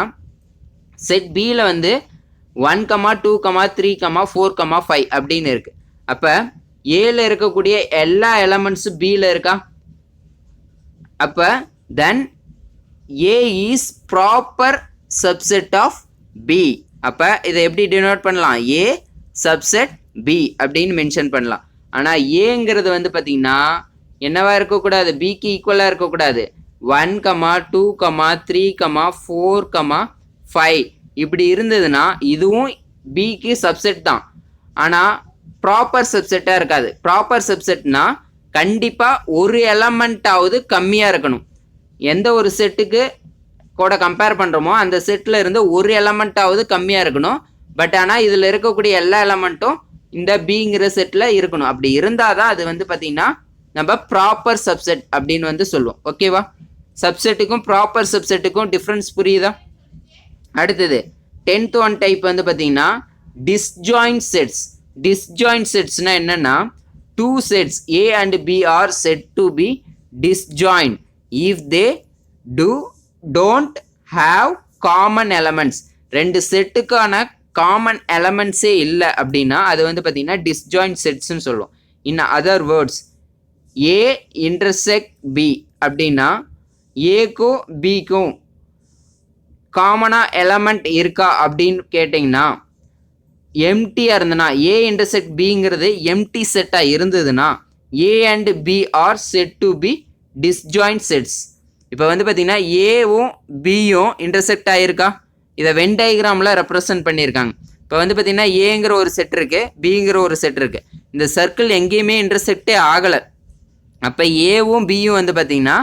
செட் பியில் வந்து 1 2 3 4 5 அப்படின்னு இருக்குது. அப்போ ஏல இருக்கக்கூடிய எல்லா எலமெண்ட்ஸும் பியில் இருக்கா? அப்போ then A is proper subset of B. அப்போ இதை எப்படி டினோட் பண்ணலாம்? ஏ சப்செட் பி அப்படின்னு மென்ஷன் பண்ணலாம். ஆனால் ஏங்கிறது வந்து பார்த்திங்கன்னா என்னவா இருக்கக்கூடாது? பிக்கு ஈக்குவலாக இருக்கக்கூடாது. 1 2 3 4 5 இப்படி இருந்ததுன்னா இதுவும் பிக்கு சப்செட் தான், ஆனால் ப்ராப்பர் சப்செட்டாக இருக்காது. ப்ராப்பர் சப்செட்னா கண்டிப்பாக ஒரு எலமெண்ட்டாவது கம்மியாக இருக்கணும். எந்த ஒரு செட்டுக்கு கூட கம்பேர் பண்ணுறோமோ அந்த செட்டில் இருந்து ஒரு எலமெண்ட்டாவது கம்மியாக இருக்கணும். பட் ஆனால் இதில் இருக்கக்கூடிய எல்லா எலமெண்ட்டும் இந்த பிங்கிற செட்டில் இருக்கணும். அப்படி இருந்தால் தான் அது வந்து பார்த்திங்கன்னா நம்ம ப்ராப்பர் சப்செட் அப்படின்னு வந்து சொல்லுவோம். ஓகேவா? சப்செட்டுக்கும் ப்ராப்பர் சப்செட்டுக்கும் டிஃப்ரென்ஸ் புரியுதா? அடுத்தது 10th ஒன் டைப் வந்து பார்த்தீங்கன்னா டிஸ்ஜாயிண்ட் செட்ஸ். டிஸ்ஜாயிண்ட் செட்ஸ்னால் என்னென்னா, two sets A and B are said to be disjoint if they don't have common elements. ரெண்டு செட்டுக்கான காமன் எலமெண்ட்ஸே இல்லை அப்படின்னா அது வந்து பார்த்தீங்கன்னா டிஸ்ஜாயிண்ட் செட்ஸ்ன்னு சொல்லுவோம். In other words, A intersect B அப்படின்னா ஏக்கும் பிக்கும் காமனாக எலமெண்ட் இருக்கா அப்படின்னு கேட்டிங்கன்னா, எம்டியாக இருந்ததுன்னா ஏ இன்டர்செக்ட் பிங்கிறது எம்டி செட்டாக இருந்ததுன்னா A and B are said to be disjoint sets. இப்போ வந்து பார்த்தீங்கன்னா ஏவும் பியும் இன்டர்செக்ட் ஆகிருக்கா? இதை வென் டயக்ராமில் ரெப்ரசன்ட் பண்ணியிருக்காங்க. இப்போ வந்து பார்த்தீங்கன்னா ஏங்கிற ஒரு செட் இருக்குது, பிங்கிற ஒரு செட் இருக்குது. இந்த சர்க்கிள் எங்கேயுமே இன்டர்செக்டே ஆகலை. அப்போ ஏவும் பியும் வந்து பார்த்தீங்கன்னா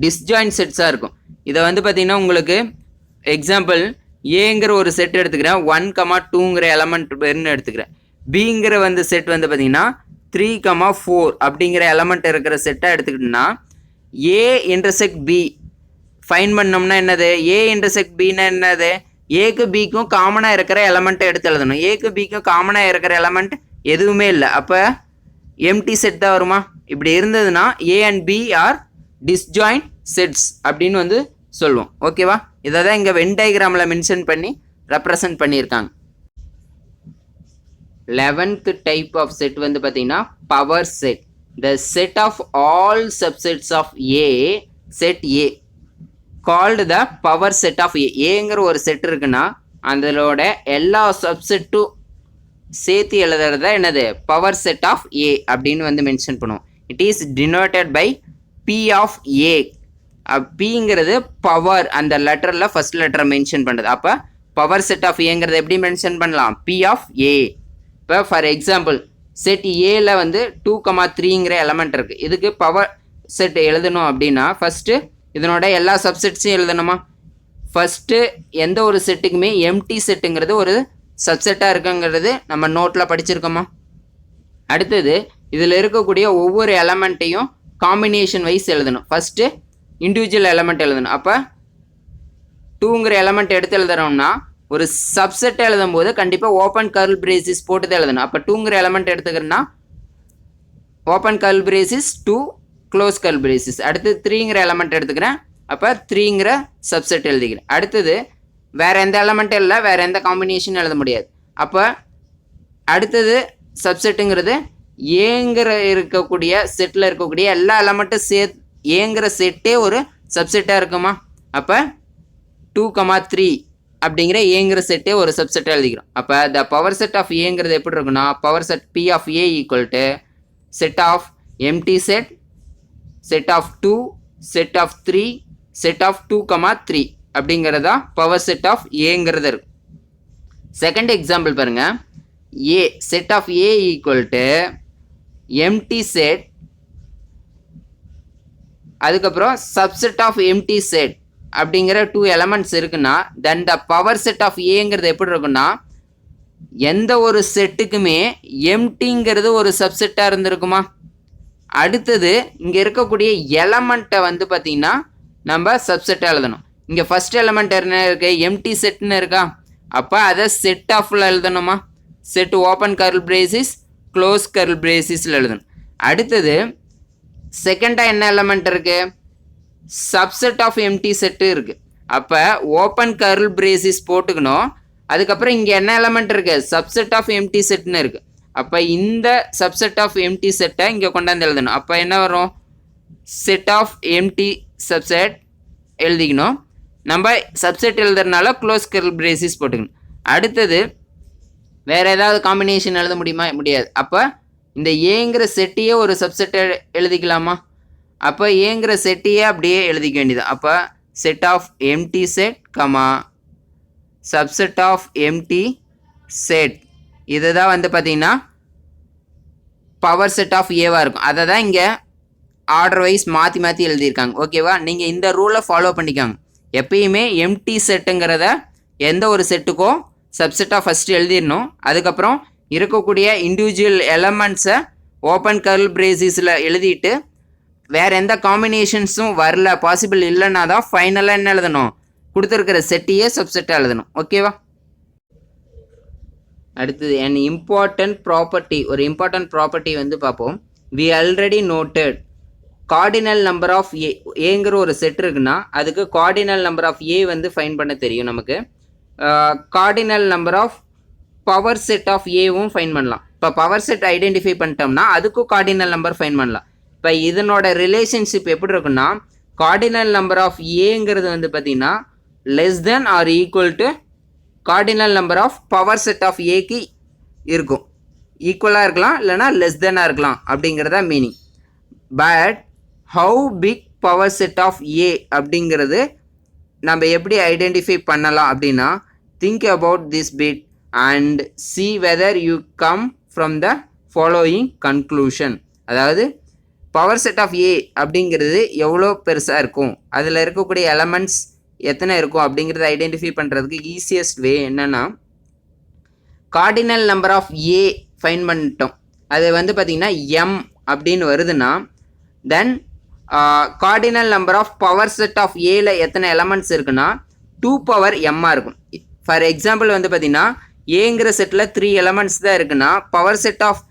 டிஸ்ஜாயிண்ட் செட்ஸாக இருக்கும். இதை வந்து பார்த்தீங்கன்னா உங்களுக்கு எக்ஸாம்பிள் ஏங்கிற ஒரு செட் எடுத்துக்கிறேன், 1,2ங்கிற எலமெண்ட் எடுத்துக்கிறேன். பிங்கிற வந்து செட் வந்து பார்த்தீங்கன்னா 3,4 அப்படிங்கிற எலமெண்ட் இருக்கிற செட்டாக எடுத்துக்கிட்டோம்னா ஏ இன்டர்செக்ட் பி ஃபைன் பண்ணோம்னா என்னது? ஏ இன்டர்செக்ட் பின்னா என்னது? ஏக்கு பிக்கும் காமனாக இருக்கிற எலமெண்ட்டை எடுத்து எழுதணும். ஏக்கு பிக்கும் காமனாக இருக்கிற எலமெண்ட் எதுவுமே இல்லை, அப்போ எம்டி செட் தான் வருமா? இப்படி இருந்ததுன்னா A and B are disjoint sets அப்படின்னு வந்து சொல்லுவோம். ஓகேவா? இதை தான் இங்கே வென் டயக்ராமில் மென்ஷன் பண்ணி ரெப்ரசன்ட் பண்ணியிருக்காங்க. 11th டைப் ஆஃப் செட் வந்து பார்த்தீங்கன்னா power set. The set of all subsets of A set A called the power set of A. ஏங்கிற ஒரு செட் இருக்குன்னா அதோட எல்லா சப்செட்டும் சேர்த்து எழுதுறத என்னது? பவர் செட் ஆஃப் ஏ அப்படின்னு வந்து மென்ஷன் பண்ணுவோம். It is denoted by P of A. பிங்கிறது பவர், அந்த லெட்டரில் ஃபர்ஸ்ட் லெட்டரை மென்ஷன் பண்ணுறது. அப்போ பவர் செட் ஆஃப் ஏங்கிறத எப்படி மென்ஷன் பண்ணலாம்? பி ஆஃப் ஏ. இப்போ ஃபார் எக்ஸாம்பிள் செட் ஏல வந்து 2,3ங்கிற எலமெண்ட் இருக்குது. இதுக்கு பவர் செட் எழுதணும் அப்படின்னா ஃபஸ்ட்டு இதனோட எல்லா சப்செட்ஸையும் எழுதணுமா? ஃபஸ்ட்டு எந்த ஒரு செட்டுக்குமே எம்டி செட்டுங்கிறது ஒரு சப்செட்டாக இருக்குங்கிறது நம்ம நோட்டில் படிச்சிருக்கோமா? அடுத்தது இதில் இருக்கக்கூடிய ஒவ்வொரு எலமெண்ட்டையும் காம்பினேஷன் வைஸ் எழுதணும். ஃபஸ்ட்டு இண்டிவிஜுவல் எலமெண்ட் எழுதணும். அப்போ 2ங்கிற எலமெண்ட் எடுத்து எழுதுறோம்னா ஒரு சப்செட் எழுதும் போது கண்டிப்பாக ஓப்பன் கர்ல் பிரேசிஸ் போட்டு தான் எழுதணும். அப்போ 2ங்கிற எலமெண்ட் எடுத்துக்கிறேன்னா open curl braces 2 close curl braces. அடுத்து 3ங்கிற எலமெண்ட் எடுத்துக்கிறேன், அப்போ 3ங்கிற சப்செட் எழுதிக்கிறேன். அடுத்தது வேறு எந்த எலமெண்ட்டும் இல்லை, வேறு எந்த காம்பினேஷன் எழுத முடியாது. அப்போ அடுத்தது சப்செட்டுங்கிறது ஏங்கிற இருக்கக்கூடிய செட்டில் இருக்கக்கூடிய எல்லா எலமெண்ட்டும் ஏங்கிற செட்டே ஒரு சப்செட்டாக இருக்குமா? அப்போ 2,3 அப்படிங்கிற ஏங்கிற செட்டே ஒரு செட்டாக எழுதிக்கிறோம். அப்போ த பவர் செட் ஆஃப் ஏங்கிறது எப்படி இருக்குன்னா, power set P of A equal to set of empty set, set of 2, set of 3, set of 2,3 அப்படிங்கிறதா பவர் செட் ஆஃப் ஏங்கிறது இருக்கு. செகண்ட் எக்ஸாம்பிள் பாருங்க, A set of A equal to empty set, அதுக்கப்புறம் subset of empty set அப்படிங்கிற 2 elements இருக்குன்னா then the power set of ஏங்கிறது எப்படி இருக்குன்னா, எந்த ஒரு செட்டுக்குமே எம்டிங்கிறது ஒரு சப்செட்டாக இருந்திருக்குமா? அடுத்தது இங்கே இருக்கக்கூடிய எலமெண்ட்டை வந்து பார்த்தீங்கன்னா நம்ம சப்செட்டாக எழுதணும். இங்கே ஃபஸ்ட் எலமெண்ட் என்ன இருக்கு? எம்டி செட்னு இருக்கா? அப்போ அதை செட் ஆஃபில் எழுதணுமா? Set open curl braces close curl பிரேசிஸில் எழுதணும். அடுத்தது செகண்டாக என்ன எலமெண்ட் இருக்குது? சப்செட் ஆஃப் எம்டி செட்டு இருக்குது. அப்போ ஓப்பன் கர்ல் பிரேசிஸ் போட்டுக்கணும். அதுக்கப்புறம் இங்கே என்ன எலமெண்ட் இருக்குது? சப்செட் ஆஃப் எம்டி செட்னு இருக்குது. அப்போ இந்த சப்செட் ஆஃப் எம்டி செட்டை இங்கே கொண்டாந்து எழுதணும். அப்போ என்ன வரும்? செட் ஆஃப் எம்டி சப்செட் எழுதிக்கணும். நம்ம சப்செட் எழுதுறதுனால க்ளோஸ் கர்ல் பிரேசிஸ் போட்டுக்கணும். அடுத்தது வேறு ஏதாவது காம்பினேஷன் எழுத முடியுமா? முடியாது. அப்போ இந்த ஏங்கிற செட்டையே ஒரு சப்செட்டை எழுதிக்கலாமா? அப்போ ஏங்கிற செட்டையே அப்படியே எழுதிக்க வேண்டியது. அப்போ set of empty set comma subset of empty set, இதுதான் வந்து பார்த்தீங்கன்னா பவர் செட் ஆஃப் ஏவாக இருக்கும். அதை தான் இங்கே ஆர்டர் வைஸ் மாற்றி மாற்றி எழுதியிருக்காங்க. ஓகேவா? நீங்கள் இந்த ரூலை ஃபாலோ பண்ணிக்காங்க. எப்பயுமே எம்டி செட்டுங்கிறத எந்த ஒரு செட்டுக்கும் சப்செட்டாக ஃபஸ்ட்டு எழுதிடணும். அதுக்கப்புறம் இருக்கக்கூடிய இண்டிவிஜுவல் எலமெண்ட்ஸை ஓப்பன் கர்ல் பிரேசிஸில் எழுதிட்டு வேறு எந்த காம்பினேஷன்ஸும் வரல பாசிபிள் இல்லைன்னா தான் ஃபைனலாக என்ன எழுதணும், கொடுத்துருக்கிற செட்டையே சப்செட்டாக எழுதணும். ஓகேவா? அடுத்தது an important property, ஒரு இம்பார்ட்டன்ட் ப்ராப்பர்ட்டி வந்து பார்ப்போம். we already noted cardinal number of ஏங்கிற ஒரு செட் இருக்குன்னா அதுக்கு கார்டினல் நம்பர் ஆஃப் ஏ வந்து ஃபைன் பண்ண தெரியும் நமக்கு. Cardinal number of power set of ஏவும் ஃபைன் பண்ணலாம். இப்போ பவர் செட் ஐடென்டிஃபை பண்ணிட்டோம்னா அதுக்கும் கார்டினல் நம்பர் ஃபைன் பண்ணலாம். இப்போ இதனோட ரிலேஷன்ஷிப் எப்படி இருக்குன்னா, கார்டினல் நம்பர் ஆஃப் ஏங்கிறது வந்து பார்த்திங்கன்னா less than or equal to cardinal number of power set of ஏக்கு இருக்கும். ஈக்குவலாக இருக்கலாம், இல்லைனா லெஸ் தென்னாக இருக்கலாம் அப்படிங்கிறதா meaning. But how big power set of A அப்படிங்கிறது நம்ம எப்படி ஐடென்டிஃபை பண்ணலாம் அப்படின்னா, think about this bit and see whether you come from the following conclusion. அதாவது பவர் செட் ஆஃப் ஏ அப்படிங்கிறது எவ்வளோ பெருசாக இருக்கும், அதில் இருக்கக்கூடிய எலமெண்ட்ஸ் எத்தனை இருக்கும் அப்படிங்கிறத ஐடென்டிஃபை பண்ணுறதுக்கு ஈஸியஸ்ட் வே என்னென்னா, cardinal number of A find பண்ணிட்டோம். அது வந்து பார்த்திங்கன்னா எம் அப்படின்னு வருதுன்னா, then cardinal number of power set of ஏல எத்தனை எலமெண்ட்ஸ் இருக்குன்னா 2m இருக்கும். ஃபார் எக்ஸாம்பிள் வந்து பார்த்திங்கன்னா ஏங்கிற செட்டில் 3 எலமெண்ட்ஸ் தான் இருக்குன்னா பவர் செட் ஆஃப்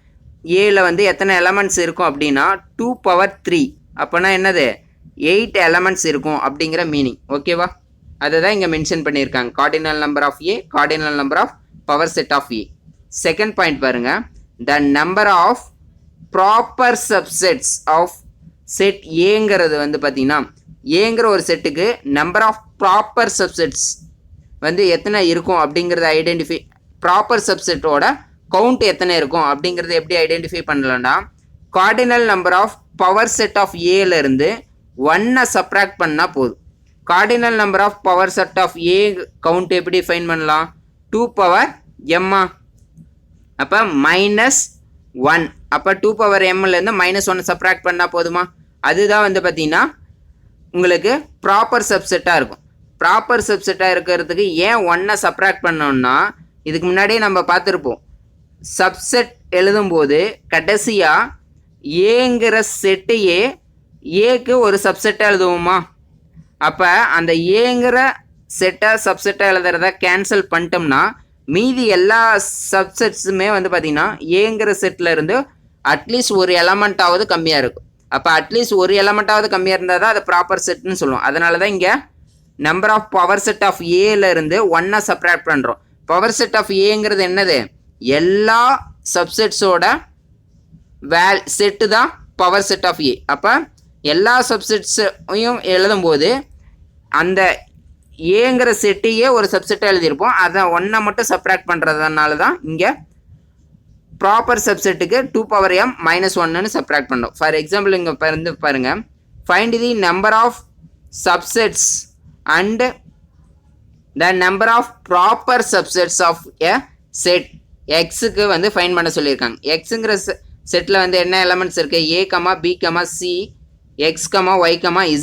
ஏல வந்து எத்தனை எலமெண்ட்ஸ் இருக்கும் அப்படின்னா 2^3. அப்போனா என்னது 8 எலமெண்ட்ஸ் இருக்கும் அப்படிங்கிற மீனிங். ஓகேவா? அதை தான் இங்கே மென்ஷன் பண்ணியிருக்காங்க, cardinal number of A, cardinal number of power set of A. Second point பாருங்கள், the number of proper subsets of set ஏங்கிறது வந்து பார்த்திங்கன்னா ஏங்கிற ஒரு செட்டுக்கு நம்பர் ஆஃப் ப்ராப்பர் சப்செட்ஸ் வந்து எத்தனை இருக்கும் அப்படிங்கிறத ஐடென்டிஃபை, ப்ராப்பர் சப்செட்டோட கவுண்ட் எத்தனை இருக்கும் அப்படிங்கிறத எப்படி ஐடென்டிஃபை பண்ணலாம்னா, cardinal number of power set of ஏலேருந்து 1 சப்ராக்ட் பண்ணால் போதும். Cardinal number of power set of A count எப்படி ஃபைன் பண்ணலாம், 2m. அப்போ -1. அப்போ 2m -1 சப்ராக்ட் பண்ணால் போதுமா? அதுதான் வந்து பார்த்திங்கன்னா உங்களுக்கு ப்ராப்பர் சப்செட்டாக இருக்கும். ப்ராப்பர் சப்செட்டாக இருக்கிறதுக்கு ஏன் 1 சப்ராக்ட் பண்ணோம்னா, இதுக்கு முன்னாடியே நம்ம பார்த்துருப்போம், சப்செட் எழுதும்போது கடைசியாக ஏங்கிற செட்டையே ஏக்கு ஒரு சப்செட்டாக எழுதுவோமா? அப்போ அந்த ஏங்கிற செட்டை சப்செட்டாக எழுதுறத கேன்சல் பண்ணிட்டோம்னா மீதி எல்லா சப்செட்ஸுமே வந்து பார்த்திங்கன்னா ஏங்கிற செட்டில் இருந்து அட்லீஸ்ட் ஒரு எலமெண்ட்டாவது கம்மியாக இருக்கும். அப்போ அட்லீஸ்ட் ஒரு எலமெண்ட்டாவது கம்மியாக இருந்தால் தான் அது ப்ராப்பர் செட்னு சொல்லுவோம். அதனால தான் இங்கே number of power set of ஏலேருந்து 1 சப்ராக்ட் பண்ணுறோம். பவர் செட் ஆஃப் ஏங்கிறது என்னது, எல்லா சப்செட்ஸோட செட்டு தான் பவர் செட் ஆஃப் ஏ. அப்போ எல்லா சப்செட்ஸையும் எழுதும்போது அந்த ஏங்கிற செட்டையே ஒரு சப்செட்டாக எழுதியிருப்போம். அதை 1 மட்டும் சப்ராக்ட் பண்ணுறதுனால தான் இங்கே ப்ராப்பர் சப்செட்டுக்கு 2m -1ன்னு சப்ராக்ட் பண்ணோம். ஃபார் எக்ஸாம்பிள் இங்கே வந்து பாருங்கள், find the number of subsets and the number of proper subsets of a set எக்ஸுக்கு வந்து ஃபைன் பண்ண சொல்லியிருக்காங்க. எக்ஸுங்கிற செட்டில் வந்து என்ன எலமெண்ட்ஸ் இருக்குது, A, B, C, X, Y,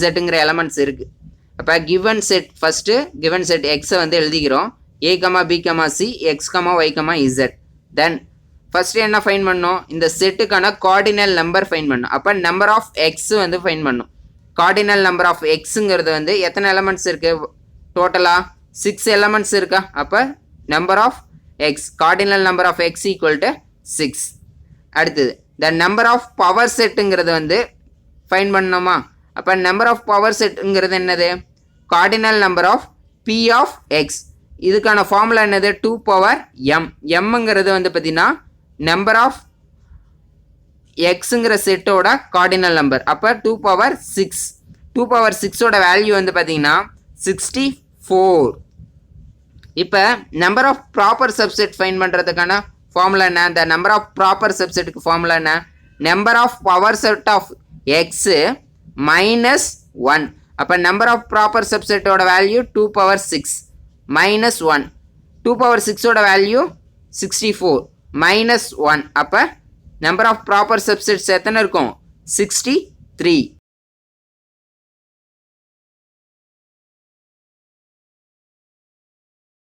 Zங்கிற எலமெண்ட்ஸ் இருக்குது. அப்போ given set, first given set எக்ஸை வந்து எழுதிக்கிறோம், A, B, C, X, Y, Z. Then first என்ன ஃபைன் பண்ணோம், இந்த செட்டுக்கான கார்டினல் நம்பர் ஃபைன் பண்ணோம். அப்போ நம்பர் ஆஃப் எக்ஸ் வந்து ஃபைன் பண்ணோம். கார்டினல் நம்பர் ஆஃப் எக்ஸுங்கிறது வந்து எத்தனை எலமெண்ட்ஸ் இருக்குது, டோட்டலாக 6 எலமெண்ட்ஸ் இருக்கா? அப்போ number of X, cardinal number of X equal to 6. அடுத்தது த நம்பர் ஆஃப் பவர் செட்டுங்கிறது வந்து ஃபைன் பண்ணோமா? அப்போ நம்பர் ஆஃப் பவர் செட்டுங்கிறது என்னது, cardinal number of P of X. இதுக்கான ஃபார்முலா என்னது, 2m. எம்ங்கிறது வந்து பார்த்திங்கன்னா நம்பர் ஆஃப் எக்ஸுங்கிற செட்டோட கார்டினல் நம்பர். அப்போ 2^6. 2^6ஓட வேல்யூ வந்து பார்த்திங்கன்னா 64. இப்போ number of proper subset find பண்ணுறதுக்கான ஃபார்முலா என்ன, இந்த நம்பர் ஆஃப் ப்ராப்பர் சப்செட்டுக்கு ஃபார்முலா என்ன, number of power set of X -1. அப்போ நம்பர் ஆஃப் ப்ராப்பர் சப்செட்டோட வேல்யூ 2^6 -1. 2^6ஓட வேல்யூ 64 -1. அப்போ நம்பர் ஆஃப் ப்ராப்பர் சப்செட்ஸ் எத்தனை இருக்கும், 63.